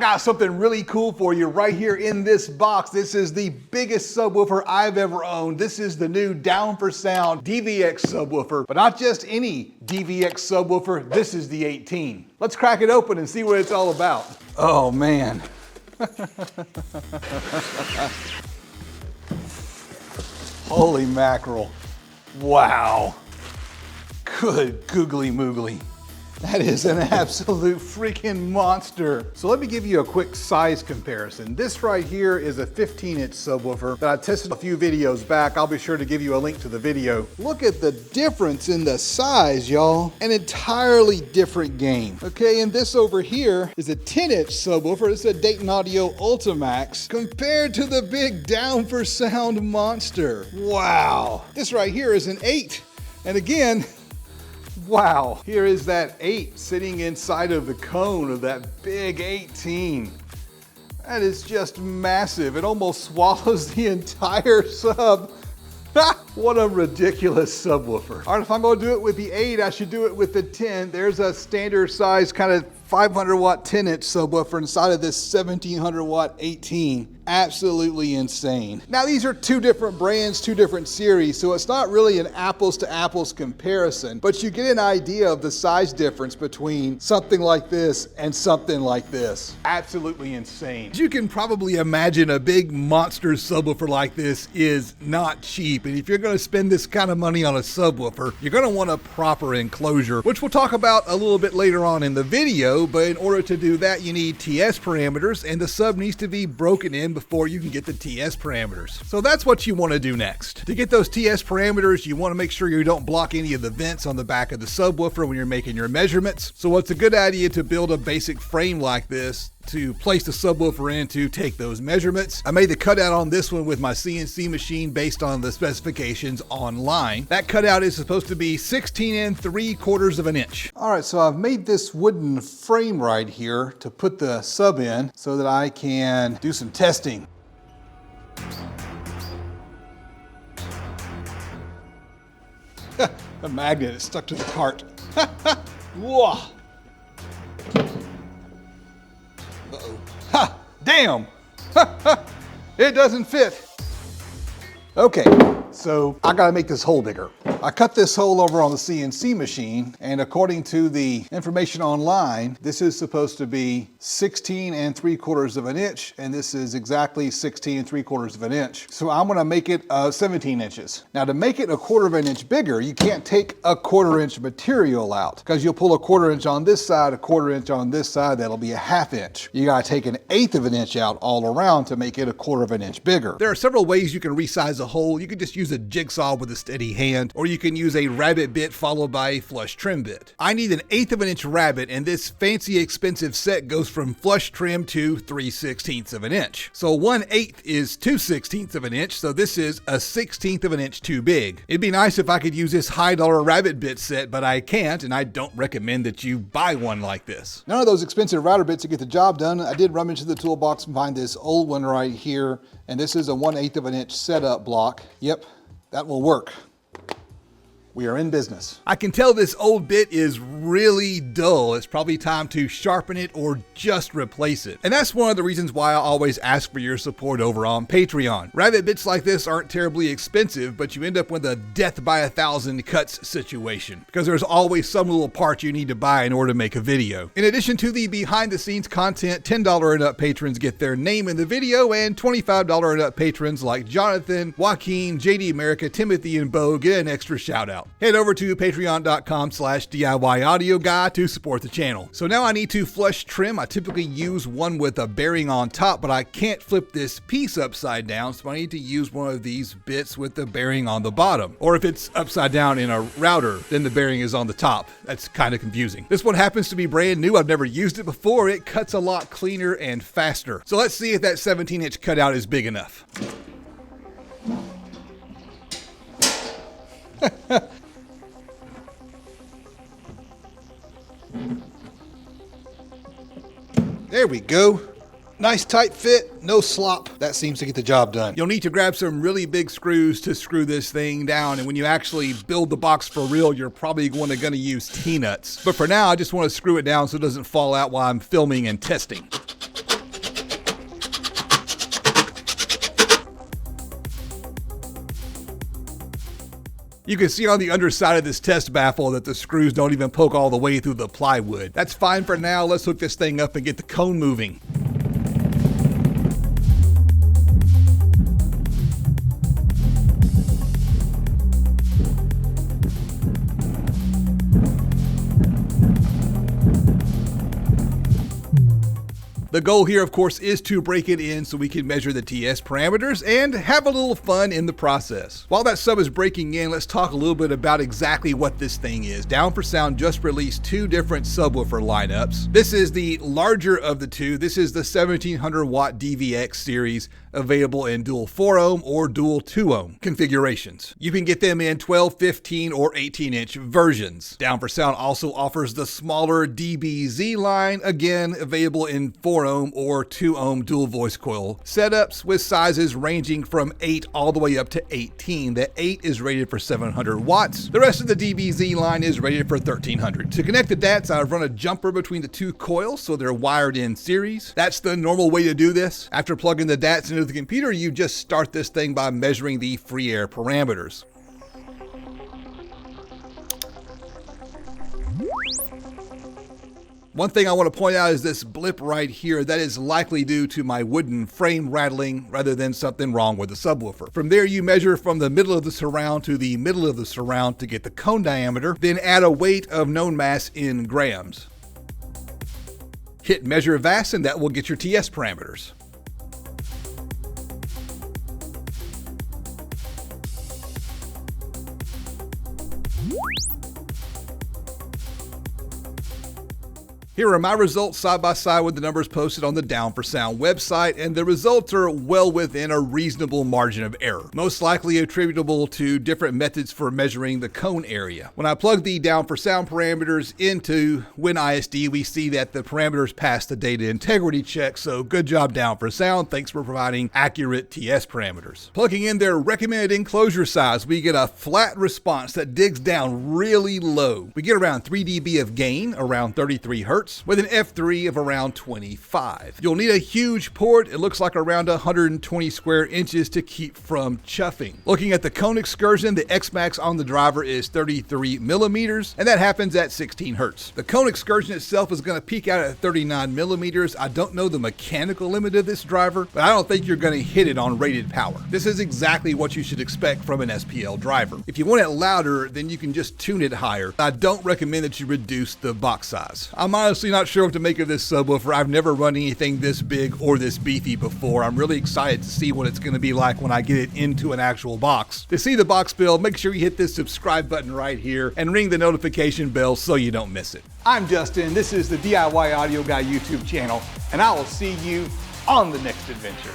got something really cool for you right here in this box. This is the biggest subwoofer I've ever owned. This is the new Down4Sound DVX subwoofer, but not just any DVX subwoofer. This is the 18. Let's crack it open and see what it's all about. Oh man. Holy mackerel. Wow. Good googly moogly. That is an absolute freaking monster. So let me give you a quick size comparison. This right here is a 15-inch subwoofer that I tested a few videos back. I'll be sure to give you a link to the video. Look at the difference in the size, y'all. An entirely different game. Okay, and this over here is a 10-inch subwoofer. It's a Dayton Audio Ultimax compared to the big Down4Sound monster. Wow. This right here is an 8. And again, wow, here is that 8 sitting inside of the cone of that big 18. That is just massive. It almost swallows the entire sub. What a ridiculous subwoofer. All right, if I'm gonna do it with the 8, I should do it with the 10. There's a standard size kind of 500 watt 10-inch subwoofer inside of this 1700 watt 18. Absolutely insane. Now these are two different brands, two different series, so it's not really an apples to apples comparison, but you get an idea of the size difference between something like this and something like this. Absolutely insane. You can probably imagine a big monster subwoofer like this is not cheap, and if you're gonna spend this kind of money on a subwoofer, you're gonna want a proper enclosure, which we'll talk about a little bit later on in the video, but in order to do that, you need TS parameters, and the sub needs to be broken in before you can get the TS parameters. So that's what you want to do next. To get those TS parameters, you want to make sure you don't block any of the vents on the back of the subwoofer when you're making your measurements. So it's a good idea to build a basic frame like this to place the subwoofer in to take those measurements. I made the cutout on this one with my CNC machine based on the specifications online. That cutout is supposed to be 16 3/4 of an inch. All right, so I've made this wooden frame right here to put the sub in so that I can do some testing. The magnet is stuck to the cart. Whoa. Uh-oh. Ha! Damn! It doesn't fit. Okay, so I gotta make this hole bigger. I cut this hole over on the CNC machine, and according to the information online, this is supposed to be 16 3/4 of an inch, and this is exactly 16 3/4 of an inch. So I'm gonna make it 17 inches. Now to make it 1/4 of an inch bigger, you can't take a 1/4 inch material out, because you'll pull a 1/4 inch on this side, a 1/4 inch on this side, that'll be a 1/2 inch. You gotta take 1/8 of an inch out all around to make it 1/4 of an inch bigger. There are several ways you can resize a hole. You can just use a jigsaw with a steady hand, or you can use a rabbet bit followed by a flush trim bit. I need 1/8 of an inch rabbet, and this fancy expensive set goes from flush trim to 3/16 of an inch. So 1/8 is 2/16 of an inch, so this is a 1/16 of an inch too big. It'd be nice if I could use this high-dollar rabbet bit set, but I can't, and I don't recommend that you buy one like this. None of those expensive router bits to get the job done. I did rummage into the toolbox and find this old one right here, and this is a 1/8 of an inch setup block. Yep, that will work. We are in business. I can tell this old bit is really dull. It's probably time to sharpen it or just replace it. And that's one of the reasons why I always ask for your support over on Patreon. Rabbet bits like this aren't terribly expensive, but you end up with a death by 1,000 cuts situation, because there's always some little part you need to buy in order to make a video. In addition to the behind the scenes content, $10 and up patrons get their name in the video, and $25 and up patrons like Jonathan, Joaquin, JD America, Timothy, and Bo get an extra shout out. Head over to patreon.com/DIYAudioGuy to support the channel. So now I need to flush trim. I typically use one with a bearing on top, but I can't flip this piece upside down, so I need to use one of these bits with the bearing on the bottom. Or if it's upside down in a router, then the bearing is on the top. That's kind of confusing. This one happens to be brand new. I've never used it before. It cuts a lot cleaner and faster. So let's see if that 17-inch cutout is big enough. There we go. Nice tight fit, no slop. That seems to get the job done. You'll need to grab some really big screws to screw this thing down, and when you actually build the box for real, you're probably going to use T-nuts. But for now, I just want to screw it down so it doesn't fall out while I'm filming and testing. You can see on the underside of this test baffle that the screws don't even poke all the way through the plywood. That's fine for now. Let's hook this thing up and get the cone moving. The goal here, of course, is to break it in so we can measure the TS parameters and have a little fun in the process. While that sub is breaking in, let's talk a little bit about exactly what this thing is. Down4Sound just released two different subwoofer lineups. This is the larger of the two. This is the 1700 watt DVX series, available in dual 4 ohm or dual 2 ohm configurations. You can get them in 12, 15, or 18-inch versions. Down4Sound also offers the smaller DBZ line, again available in 4 ohm or 2 ohm dual voice coil setups with sizes ranging from 8 all the way up to 18. The 8 is rated for 700 watts. The rest of the DBZ line is rated for 1300. To connect the DATs, I've run a jumper between the two coils so they're wired in series. That's the normal way to do this. After plugging the DATs into the computer, you just start this thing by measuring the free air parameters. One thing I want to point out is this blip right here. That is likely due to my wooden frame rattling rather than something wrong with the subwoofer. From there, you measure from the middle of the surround to the middle of the surround to get the cone diameter, then add a weight of known mass in grams. Hit measure VAS and that will get your TS parameters. Here are my results side by side with the numbers posted on the Down4Sound website, and the results are well within a reasonable margin of error, most likely attributable to different methods for measuring the cone area. When I plug the Down4Sound parameters into WinISD, we see that the parameters pass the data integrity check, so good job Down4Sound, thanks for providing accurate TS parameters. Plugging in their recommended enclosure size, we get a flat response that digs down really low. We get around 3 dB of gain, around 33 Hertz, with an F3 of around 25. You'll need a huge port. It looks like around 120 square inches to keep from chuffing. Looking at the cone excursion, the Xmax on the driver is 33 millimeters, and that happens at 16 Hertz. The cone excursion itself is going to peak out at 39 millimeters. I don't know the mechanical limit of this driver, but I don't think you're going to hit it on rated power. This is exactly what you should expect from an SPL driver. If you want it louder, then you can just tune it higher. I don't recommend that you reduce the box size. I'm honestly not sure what to make of this subwoofer. I've never run anything this big or this beefy before. I'm really excited to see what it's going to be like when I get it into an actual box. To see the box build, make sure you hit this subscribe button right here and ring the notification bell so you don't miss it. I'm Justin. This is the DIY Audio Guy YouTube channel, and I will see you on the next adventure.